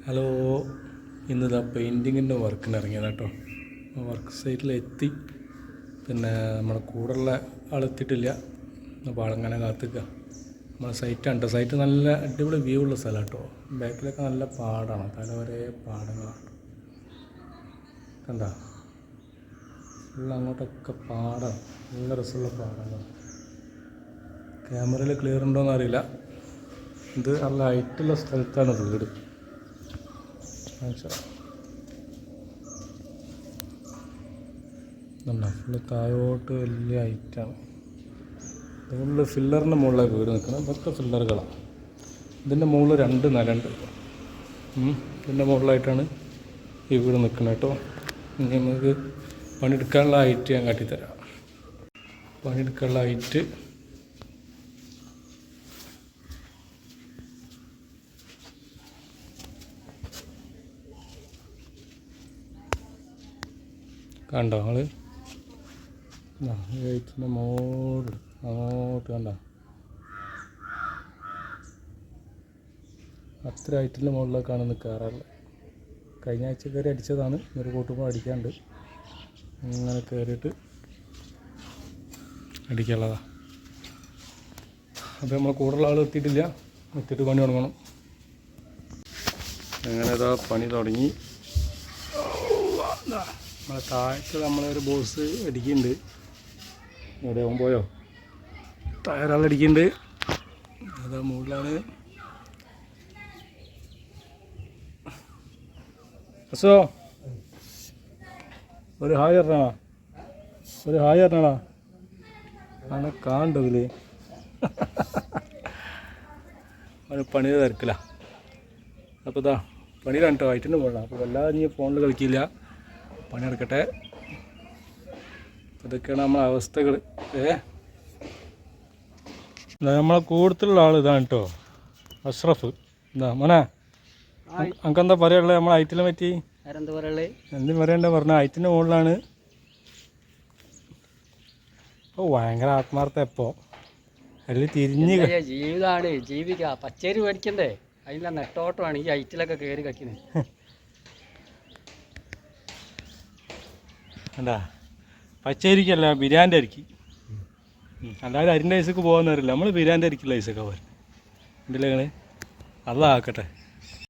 Hello, ഇന്നിതാ പെയിൻറ്റിങ്ങിൻ്റെ വർക്കിന് ഇറങ്ങിയതാണ് കേട്ടോ. വർക്ക് സൈറ്റിലെത്തി. പിന്നെ നമ്മുടെ കൂടെയുള്ള ആളെത്തിയിട്ടില്ല. അപ്പോൾ ആളങ്ങനെ കാത്തിക്കുക. നമ്മുടെ സൈറ്റാണ് കേട്ടോ. സൈറ്റ് നല്ല അടിപൊളി വ്യൂ ഉള്ള സ്ഥലമാണ് കേട്ടോ. ബാക്കിലൊക്കെ നല്ല പാടാണ്, തല വരെ പാടങ്ങളാണ്. കണ്ട ഫുള്ള് അങ്ങോട്ടൊക്കെ പാടാണ്, നല്ല രസമുള്ള പാടങ്ങളാണ്. ക്യാമറയിൽ ക്ലിയർ ഉണ്ടോയെന്ന് അറിയില്ല. ഇത് നല്ല ഹൈറ്റുള്ള സ്ഥലത്താണ് വീട്. ഫുള്ള് താഴോട്ട് വലിയ ഹൈറ്റാണ്. ഫുള്ള് ഫില്ലറിൻ്റെ മുകളിലാണ് വീട് നിൽക്കുന്നത്. ഇതൊക്കെ ഫില്ലറുകളാണ്. ഇതിൻ്റെ മുകളിൽ 2 നിലയുണ്ട്. ഇതിൻ്റെ മുകളിലായിട്ടാണ് ഈ വീട് നിൽക്കുന്നത് കേട്ടോ. ഇനി നമുക്ക് പണിയെടുക്കാനുള്ള ഹൈറ്റ് ഞാൻ കാട്ടിത്തരാം. പണിയെടുക്കാനുള്ള ഹൈറ്റ് കണ്ടോ നിങ്ങൾ? ഹൈറ്റിൻ്റെ മുകളിൽ അങ്ങോട്ട് കണ്ടോ? അത്ര ഹൈറ്റിൻ്റെ മുകളിലേക്കാണ് ഇന്ന് കയറാറുള്ളത്. കഴിഞ്ഞ ആഴ്ച കയറി അടിച്ചതാണ്. ഒരു കൂട്ടുമ്പോൾ അടിക്കാണ്ട് അങ്ങനെ കയറിയിട്ട് അടിക്കാനുള്ളതാണ്. അപ്പോൾ നമ്മൾ കൂടുതലുള്ള ആൾ എത്തിയിട്ടില്ല. എത്തിയിട്ട് പണി തുടങ്ങണം. അങ്ങനെ ഇതാ പണി തുടങ്ങി. നമ്മളെ താഴത്ത് നമ്മളൊരു ബോസ് അടിക്കുന്നുണ്ട്. എവിടെ അവൻ പോയോ? താഴെ ഒരാൾ അടിക്കുന്നുണ്ട്. അതാ മുകളിലാണ്. അസോ ഒരു ഹായ് പറഞ്ഞാ, ഒരു ഹായ് പറഞ്ഞാടാ. അങ്ങനെ കാണണ്ടോ ഇതിൽ? അവന് പണിയുടെ തിരക്കില്ല. അപ്പോൾ ഇതാ പണിയിലാണ് കേട്ടോ. ഹൈറ്റിൻ്റെ മുകളിലാണ്. അപ്പോൾ വല്ലാതെ നീ ഫോണിൽ കളിക്കില്ല. പണിയെടുക്കട്ടെ. ഇതൊക്കെയാണ് നമ്മളെ അവസ്ഥകൾ. നമ്മളെ കൂടുതലുള്ള ആൾ ഇതാണ് കേട്ടോ, അഷ്റഫ്. എന്താ മോനെ, നമുക്കെന്താ പറയാനുള്ളത് നമ്മളെ ഹൈറ്റിനെ പറ്റി? എന്തും പറയണ്ട പറഞ്ഞ ഹൈറ്റിൻ്റെ മുകളിലാണ്. ഭയങ്കര ആത്മാർത്ഥ. എപ്പോൾ അതിൽ തിരിഞ്ഞ് ജീവിതമാണ്, ജീവിക്കുക. പച്ചേരി മേടിക്കണ്ടേ? അതിനുള്ള നെട്ടോട്ടമാണ് ഈ ഹൈറ്റിലൊക്കെ കയറി കളിക്കുന്നത്. എന്താ പച്ചരിക്കല്ല, ബിരിയാൻ്റെ അരിക്ക്. അല്ലാതെ അരിൻ്റെ ഐസൊക്കെ പോകുന്നവരില്ല. നമ്മൾ ബിരിയാൻ്റെ അരിക്കുള്ള ഐസൊക്കെ പോരും. ഇതിൽ അതാക്കട്ടെ.